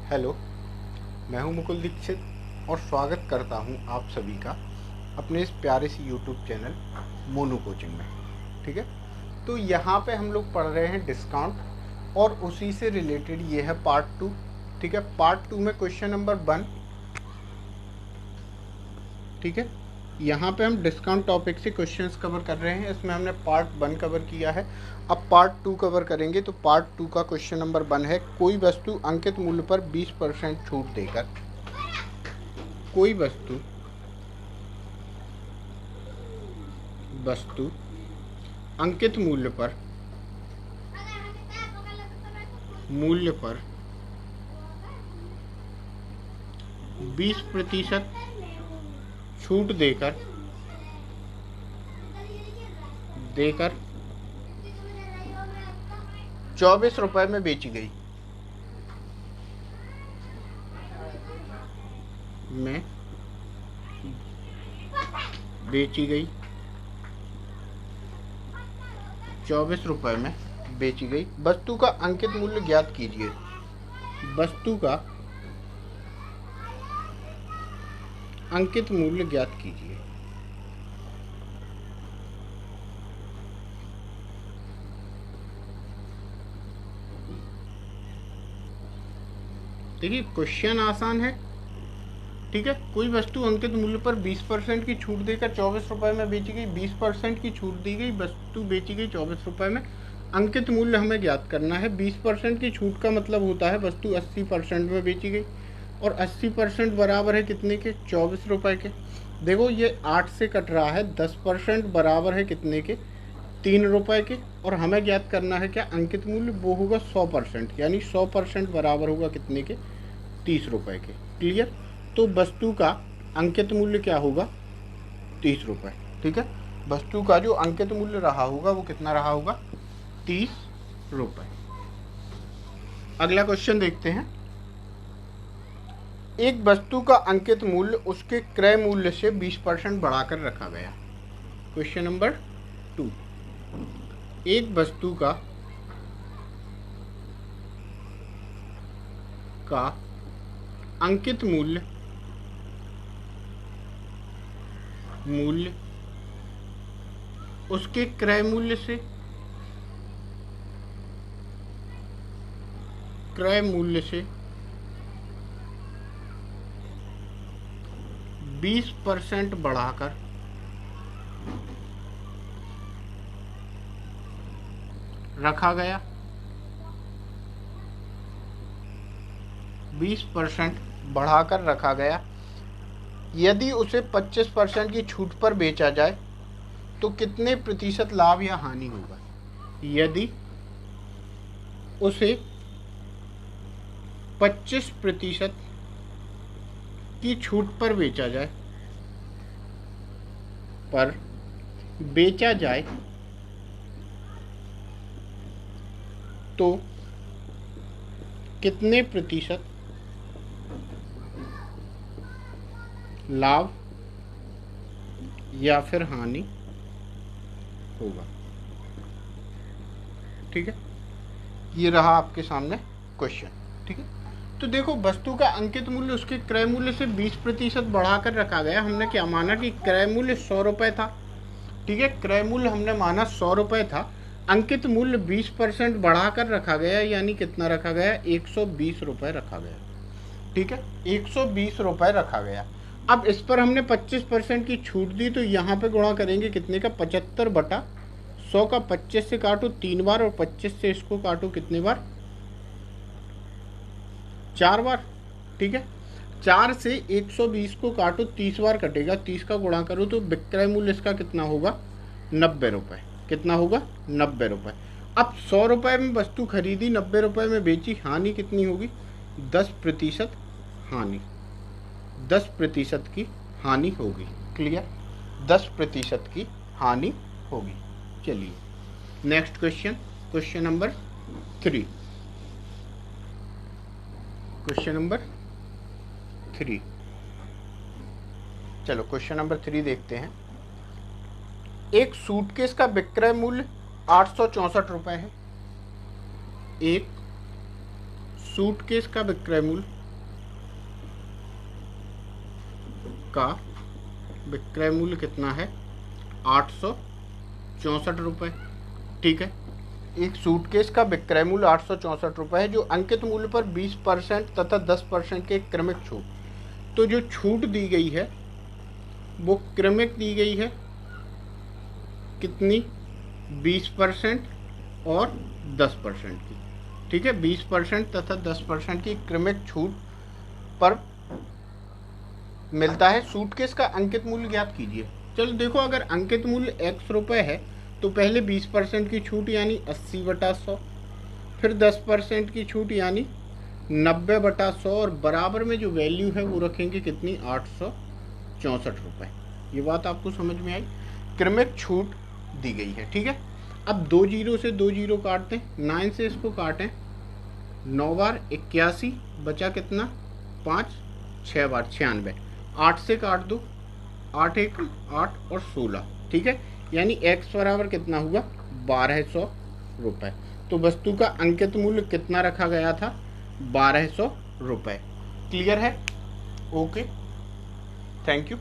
Hello, मैं हूं मुकुल दीक्षित और स्वागत करता हूं आप सभी का अपने इस प्यारे सी यूट्यूब चैनल मोनू कोचिंग में। ठीक है, तो यहाँ पे हम लोग पढ़ रहे हैं डिस्काउंट और उसी से रिलेटेड ये है पार्ट 2। ठीक है, पार्ट 2 में क्वेश्चन नंबर 1। ठीक है, यहाँ पे हम डिस्काउंट टॉपिक से क्वेश्चंस कवर कर रहे हैं। इसमें हमने पार्ट 1 कवर किया है, अब पार्ट 2 कवर करेंगे। तो पार्ट 2 का क्वेश्चन नंबर 1 है, कोई वस्तु अंकित मूल्य पर 20% छूट देकर कोई वस्तु अंकित मूल्य पर 20% छूट देकर 24 रुपए में बेची गई। बेची गई 24 रुपए में बेची गई। वस्तु का अंकित मूल्य ज्ञात कीजिए। वस्तु का अंकित मूल्य ज्ञात कीजिए। देखिए, क्वेश्चन आसान है। ठीक है, कोई वस्तु अंकित मूल्य पर 20% की छूट देकर 24 रुपए में बेची गई। 20% की छूट दी गई, वस्तु बेची गई 24 रुपए में। अंकित मूल्य हमें ज्ञात करना है। 20% की छूट का मतलब होता है वस्तु 80% में बेची गई, और 80% बराबर है कितने के? 24 रुपए के। देखो, ये 8 से कट रहा है। 10% बराबर है कितने के? 3 रुपए के। और हमें ज्ञात करना है क्या? अंकित मूल्य, वो होगा 100%, यानी 100% बराबर होगा कितने के? 30 रुपए के। क्लियर? तो वस्तु का अंकित मूल्य क्या होगा? 30 रुपए। ठीक है, वस्तु का जो अंकित मूल्य रहा होगा वो कितना रहा होगा? 30 रुपए। अगला क्वेश्चन देखते हैं। एक वस्तु का अंकित मूल्य उसके क्रय मूल्य से 20% बढ़ाकर रखा गया। Question number 2। एक वस्तु का अंकित मूल्य उसके क्रय मूल्य से 20% बढ़ाकर रखा गया। 20% बढ़ाकर रखा गया। यदि उसे 25% की छूट पर बेचा जाए तो कितने प्रतिशत लाभ या हानि होगा? यदि उसे 25% की छूट पर बेचा जाए तो कितने प्रतिशत लाभ या फिर हानि होगा? ठीक है, ये रहा आपके सामने क्वेश्चन। ठीक है, तो देखो, वस्तु का अंकित मूल्य उसके क्रय मूल्य से 20% बढ़ाकर रखा गया। हमने क्या माना कि क्रय मूल्य 100 रुपए था। ठीक है, क्रय मूल्य हमने माना 100 रुपए था। अंकित मूल्य 20% बढ़ाकर रखा गया, यानी कितना रखा गया? 120 रुपए रखा गया। ठीक है, 120 रुपए रखा गया। अब इस पर हमने 25% की छूट दी, तो यहाँ पे गुणा करेंगे कितने का? 75/100 का 25 से काटो 3 बार, और 25 से इसको काटो कितने बार? 4 बार। ठीक है, 4 से 120 को काटो 30 बार कटेगा, 30 का गुणा करो तो विक्रय मूल्य इसका कितना होगा? 90 रुपए। कितना होगा? 90 रुपए। अब 100 रुपए में वस्तु खरीदी, 90 रुपए में बेची, हानि कितनी होगी? 10% हानि। 10% की हानि होगी। क्लियर? 10% की हानि होगी। चलिए next question, question number 3। Question number 3, चलो क्वेश्चन नंबर 3 देखते हैं। एक सूटकेस का विक्रय मूल्य 864 रुपए है। एक सूटकेस का विक्रय मूल्य का विक्रय मूल्य कितना है? 864 रुपये। ठीक है, एक सूटकेस का विक्रय मूल्य 864 रुपये है, जो अंकित मूल्य पर 20% तथा 10% के क्रमिक छूट। तो जो छूट दी गई है वो क्रमिक दी गई है कितनी? 20% और 10% की। ठीक है, 20% तथा 10% की क्रमिक छूट पर मिलता है। सूटकेस का अंकित मूल्य ज्ञात कीजिए। चलो देखो, अगर अंकित मूल्य x रुपये है तो पहले 20% की छूट यानी 80/100, फिर 10% की छूट यानी 90/100 और बराबर में जो वैल्यू है वो रखेंगे कितनी? 864 रुपये। ये बात आपको समझ में आई? क्रमिक छूट दी गई है। ठीक है, अब 2 जीरो से 2 जीरो काट दें, 9 से इसको काटें, 9 बार 81, बचा कितना? 5, 6 बार 96, 8 से काट दो, 8 1 8 और 16। ठीक है, यानी x बराबर कितना हुआ? 1200 रुपये। तो वस्तु का अंकित मूल्य कितना रखा गया था? 1200 रुपये। क्लियर है? Okay, thank you.